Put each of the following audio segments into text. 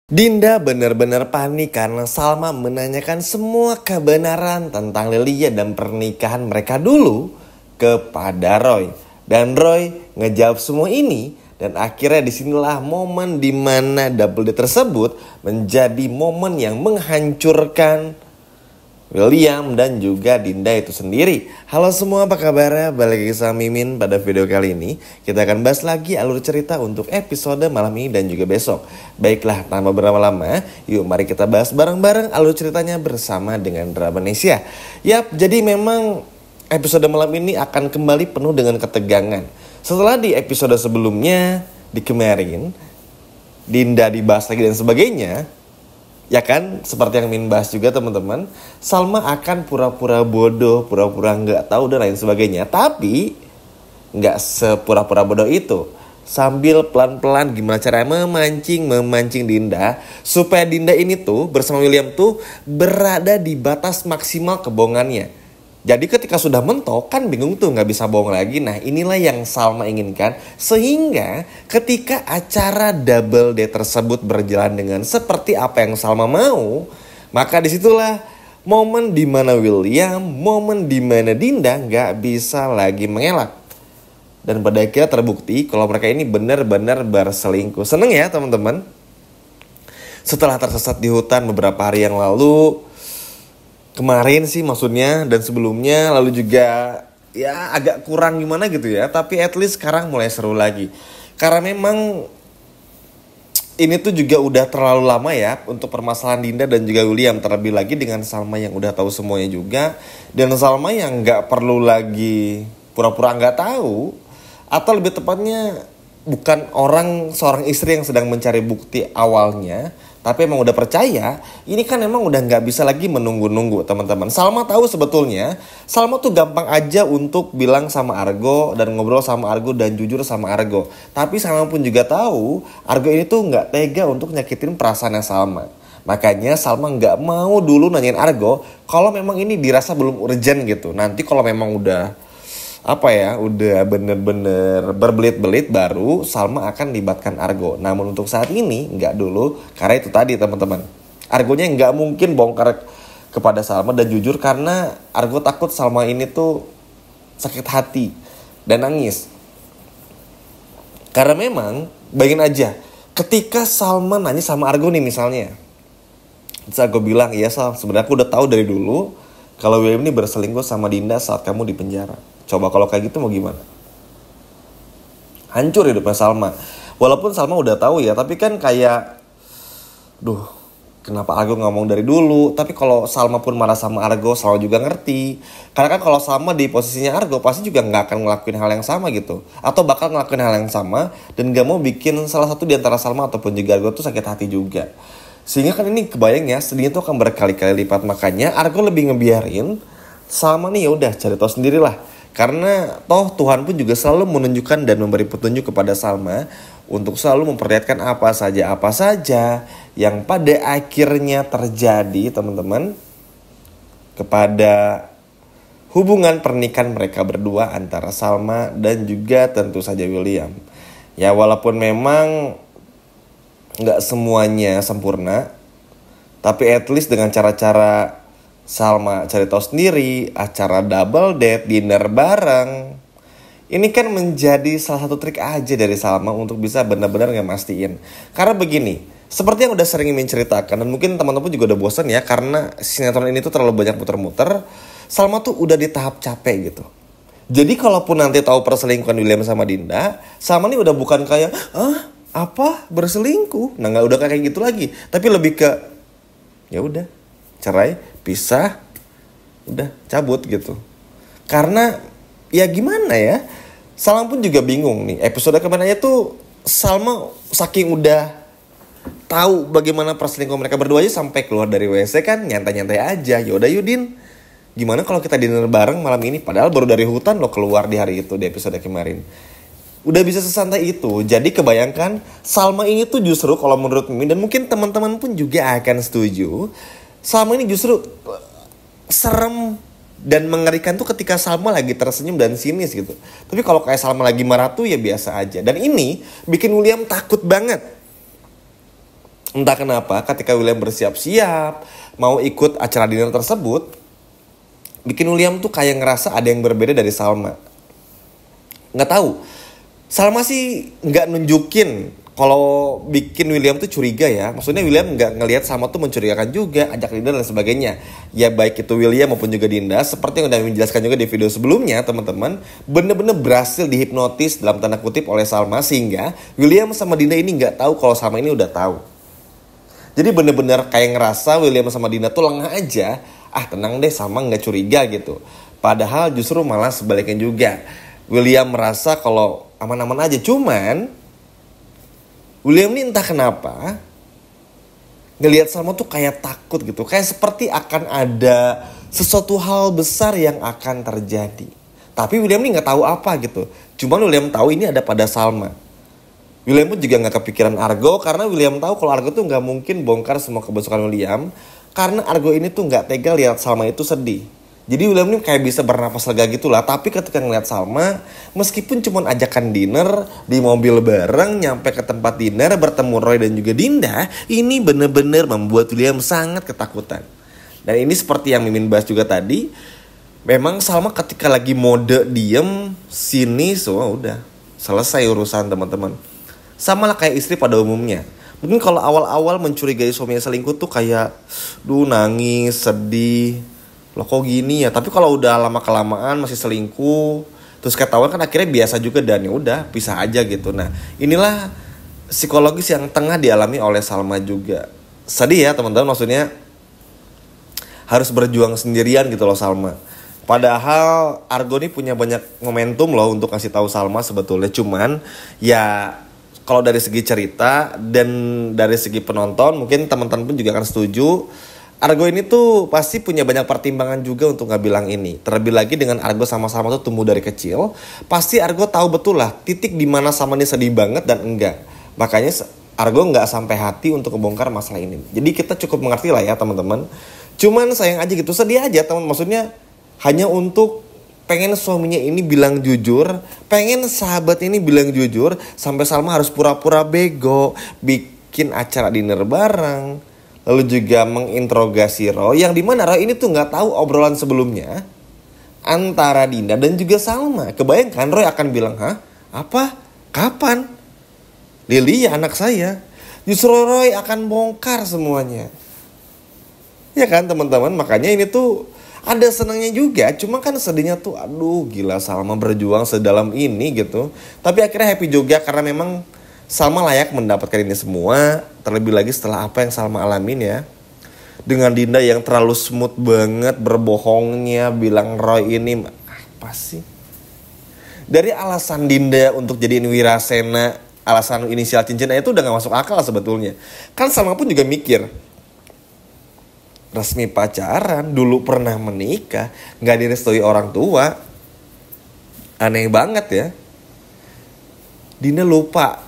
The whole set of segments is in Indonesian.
Dinda benar-benar panik karena Salma menanyakan semua kebenaran tentang Lilia dan pernikahan mereka dulu kepada Roy. Dan Roy ngejawab semua ini dan akhirnya disinilah momen dimana double date tersebut menjadi momen yang menghancurkan William dan juga Dinda itu sendiri. Halo semua, apa kabarnya? Balik lagi sama Mimin. Pada video kali ini kita akan bahas lagi alur cerita untuk episode malam ini dan juga besok. Baiklah, tanpa berlama-lama, yuk mari kita bahas bareng-bareng alur ceritanya bersama dengan Dramanesia. Yap, jadi memang episode malam ini akan kembali penuh dengan ketegangan. Setelah di episode sebelumnya, di kemarin Dinda dibahas lagi dan sebagainya, ya kan, seperti yang Min bahas juga teman-teman, Salma akan pura-pura bodoh, pura-pura nggak tahu dan lain sebagainya. Tapi nggak sepura-pura bodoh itu. Sambil pelan-pelan gimana caranya memancing Dinda supaya Dinda ini tuh bersama William tuh berada di batas maksimal kebohongannya. Jadi ketika sudah mentok kan bingung tuh, nggak bisa bohong lagi. Nah inilah yang Salma inginkan. Sehingga ketika acara double date tersebut berjalan dengan seperti apa yang Salma mau, maka disitulah momen dimana William, momen dimana Dinda nggak bisa lagi mengelak. Dan pada akhirnya terbukti kalau mereka ini benar-benar berselingkuh. Seneng ya teman-teman? Setelah tersesat di hutan beberapa hari yang lalu, kemarin sih maksudnya, dan sebelumnya, lalu juga ya agak kurang gimana gitu ya. Tapi at least sekarang mulai seru lagi. Karena memang ini tuh juga udah terlalu lama ya untuk permasalahan Dinda dan juga William. Terlebih lagi dengan Salma yang udah tahu semuanya juga. Dan Salma yang gak perlu lagi pura-pura gak tahu. Atau lebih tepatnya bukan seorang istri yang sedang mencari bukti awalnya, tapi emang udah percaya. Ini kan emang udah gak bisa lagi menunggu-nunggu teman-teman. Salma tahu sebetulnya Salma tuh gampang aja untuk bilang sama Argo dan ngobrol sama Argo dan jujur sama Argo. Tapi Salma pun juga tahu Argo ini tuh gak tega untuk nyakitin perasaannya Salma. Makanya Salma gak mau dulu nanyain Argo kalau memang ini dirasa belum urgent gitu. Nanti kalau memang udah udah bener-bener berbelit-belit baru Salma akan libatkan Argo. Namun untuk saat ini nggak dulu, karena itu tadi teman-teman, Argonya nggak mungkin bongkar kepada Salma dan jujur, karena Argo takut Salma ini tuh sakit hati dan nangis. Karena memang bayangin aja ketika Salma nanya sama Argo nih misalnya, terus Argo bilang, iya Sal, sebenarnya aku udah tahu dari dulu kalau William ini berselingkuh sama Dinda saat kamu di penjara. Coba kalau kayak gitu mau gimana? Hancur hidupnya Salma. Walaupun Salma udah tahu ya, tapi kan kayak, kenapa Argo ngomong dari dulu? Tapi kalau Salma pun marah sama Argo, Salma juga ngerti. Karena kan kalau Salma di posisinya Argo, pasti juga nggak akan ngelakuin hal yang sama gitu. Atau bakal ngelakuin hal yang sama dan nggak mau bikin salah satu di antara Salma ataupun juga Argo tuh sakit hati juga. Sehingga kan ini kebayang ya, sedihnya tuh akan berkali-kali lipat. Makanya Argo lebih ngebiarin Salma nih ya udah cari tahu sendirilah. Karena toh Tuhan pun juga selalu menunjukkan dan memberi petunjuk kepada Salma untuk selalu memperlihatkan apa saja yang pada akhirnya terjadi teman-teman kepada hubungan pernikahan mereka berdua antara Salma dan juga tentu saja William. Ya walaupun memang gak semuanya sempurna, tapi at least dengan cara-cara Salma cari tahu sendiri, acara double date, dinner bareng, ini kan menjadi salah satu trik aja dari Salma untuk bisa benar-benar ngemastiin. Karena begini, seperti yang udah sering menceritakan dan mungkin teman-teman juga udah bosan ya, karena sinetron ini tuh terlalu banyak muter-muter. Salma tuh udah di tahap capek gitu. Jadi kalaupun nanti tahu perselingkuhan William sama Dinda, Salma nih udah bukan kayak berselingkuh. Nah nggak udah kayak gitu lagi, tapi lebih ke ya udah cerai, pisah, udah cabut gitu. Karena ya gimana ya, Salma pun juga bingung nih. Episode kemarin aja tuh Salma saking udah tahu bagaimana perselingkuhan mereka berdua aja sampai keluar dari WC kan nyantai-nyantai aja. Yaudah Yudin, gimana kalau kita dinner bareng malam ini? Padahal baru dari hutan lo keluar di hari itu, di episode kemarin. Udah bisa sesantai itu. Jadi kebayangkan Salma ini tuh justru kalau menurut Mimin dan mungkin teman-teman pun juga akan setuju, Salma ini justru serem dan mengerikan tuh ketika Salma lagi tersenyum dan sinis gitu. Tapi kalau kayak Salma lagi marah tuh ya biasa aja. Dan ini bikin William takut banget. Entah kenapa ketika William bersiap-siap mau ikut acara dinner tersebut, bikin William tuh kayak ngerasa ada yang berbeda dari Salma. Nggak tahu, Salma sih nggak nunjukin kalau bikin William tuh curiga ya. Maksudnya William nggak ngelihat Salma tuh mencurigakan juga, ajak dinner dan sebagainya. Ya baik itu William maupun juga Dinda, seperti yang udah menjelaskan juga di video sebelumnya teman-teman, bener-bener berhasil dihipnotis dalam tanda kutip oleh Salma, sehingga William sama Dinda ini nggak tahu kalau Salma ini udah tahu. Jadi bener-bener kayak ngerasa William sama Dinda tuh lengah aja. Ah tenang deh, Salma nggak curiga gitu. Padahal justru malah sebaliknya juga. William merasa kalau aman-aman aja. Cuman William ini entah kenapa ngelihat Salma tuh kayak takut gitu. Kayak seperti akan ada sesuatu hal besar yang akan terjadi. Tapi William ini nggak tahu apa gitu. Cuman William tahu ini ada pada Salma. William pun juga gak kepikiran Argo, karena William tahu kalau Argo tuh gak mungkin bongkar semua kebusukan William, karena Argo ini tuh gak tega lihat Salma itu sedih. Jadi William ini kayak bisa bernapas lega gitu lah. Tapi ketika ngeliat Salma, meskipun cuma ajakan dinner di mobil bareng, nyampe ke tempat dinner bertemu Roy dan juga Dinda, ini bener-bener membuat William sangat ketakutan. Dan ini seperti yang Mimin bahas juga tadi, memang Salma ketika lagi mode diem, sinis, wah udah selesai urusan teman-teman. Sama lah kayak istri pada umumnya. Mungkin kalau awal-awal mencurigai suaminya selingkuh tuh kayak nangis, sedih, loh kok gini ya. Tapi kalau udah lama-kelamaan masih selingkuh, terus ketahuan kan akhirnya biasa juga dan ya udah pisah aja gitu. Nah inilah psikologis yang tengah dialami oleh Salma juga. Sedih ya teman-teman, maksudnya harus berjuang sendirian gitu loh Salma. Padahal Argo nih punya banyak momentum loh untuk kasih tahu Salma sebetulnya. Cuman ya kalau dari segi cerita dan dari segi penonton, mungkin teman-teman pun juga akan setuju. Argo ini tuh pasti punya banyak pertimbangan juga untuk gak bilang ini. Terlebih lagi dengan Argo sama Salma tuh tumbuh dari kecil, pasti Argo tahu betul lah titik di mana Salma ini sedih banget dan enggak. Makanya Argo nggak sampai hati untuk membongkar masalah ini. Jadi kita cukup mengerti lah ya teman-teman. Cuman sayang aja gitu, sedih aja teman. Maksudnya hanya untuk pengen suaminya ini bilang jujur, pengen sahabat ini bilang jujur, sampai Salma harus pura-pura bego, bikin acara dinner bareng, lalu juga menginterogasi Roy, yang dimana Roy ini tuh nggak tahu obrolan sebelumnya antara Dinda dan juga Salma. Kebayangkan Roy akan bilang, hah? Apa? Kapan? Lily ya anak saya. Justru Roy akan bongkar semuanya. Ya kan teman-teman, makanya ini tuh ada senangnya juga, cuma kan sedihnya tuh aduh gila Salma berjuang sedalam ini gitu. Tapi akhirnya happy juga karena memang Salma layak mendapatkan ini semua. Terlebih lagi setelah apa yang Salma alamin ya. Dengan Dinda yang terlalu smooth banget berbohongnya, bilang Roy ini apa sih? Dari alasan Dinda untuk jadiin Wirasena, alasan inisial cincinnya itu udah gak masuk akal sebetulnya. Kan Salma pun juga mikir, resmi pacaran, dulu pernah menikah, gak direstui orang tua. Aneh banget ya. Dinda lupa,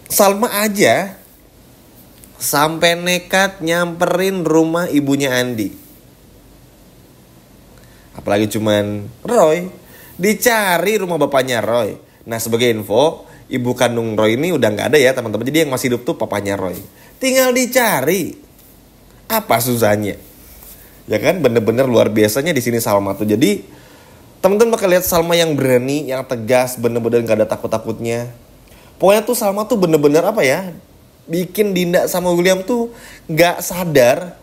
Salma aja sampai nekat nyamperin rumah ibunya Andi. Apalagi cuman Roy, dicari rumah bapaknya Roy. Nah sebagai info, ibu kandung Roy ini udah gak ada ya teman-teman. Jadi yang masih hidup tuh papanya Roy. Tinggal dicari. Apa susahnya? Ya kan, bener-bener luar biasanya di sini Salma tuh. Jadi teman-teman bakal lihat Salma yang berani, yang tegas, bener-bener gak ada takut-takutnya. Pokoknya tuh Salma tuh bener-bener apa ya, bikin Dinda sama William tuh gak sadar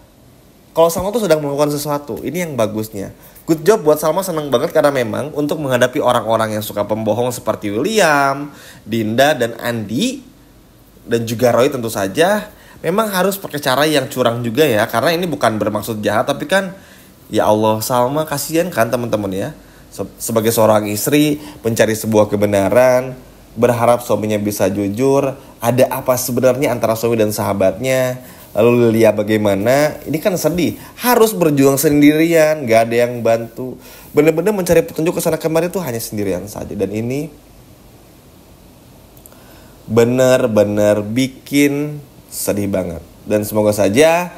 kalau Salma tuh sedang melakukan sesuatu. Ini yang bagusnya. Good job buat Salma, seneng banget karena memang untuk menghadapi orang-orang yang suka pembohong seperti William, Dinda, dan Andi, dan juga Roy tentu saja, memang harus pakai cara yang curang juga ya. Karena ini bukan bermaksud jahat, tapi kan ya Allah, Salma kasihan kan teman-teman ya. Sebagai seorang istri mencari sebuah kebenaran, berharap suaminya bisa jujur. Ada apa sebenarnya antara suami dan sahabatnya? Lalu Lilia bagaimana? Ini kan sedih, harus berjuang sendirian, gak ada yang bantu. Bener-bener mencari petunjuk kesana kemari itu hanya sendirian saja. Dan ini bener-bener bikin sedih banget. Dan semoga saja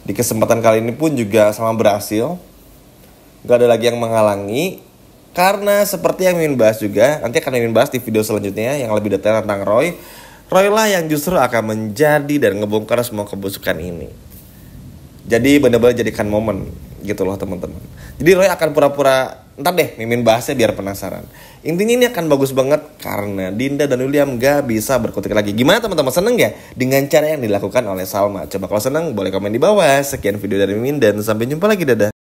di kesempatan kali ini pun juga sama berhasil. Gak ada lagi yang menghalangi. Karena seperti yang Mimin bahas juga, nanti akan Mimin bahas di video selanjutnya yang lebih detail tentang Roy. Roy lah yang justru akan menjadi dan ngebongkar semua kebusukan ini. Jadi benar-benar jadikan momen gitu loh teman-teman. Jadi Roy akan pura-pura, ntar deh Mimin bahasnya biar penasaran. Intinya ini akan bagus banget karena Dinda dan William gak bisa berkutik lagi. Gimana teman-teman, seneng gak dengan cara yang dilakukan oleh Salma? Coba kalau seneng boleh komen di bawah. Sekian video dari Mimin dan sampai jumpa lagi, dadah.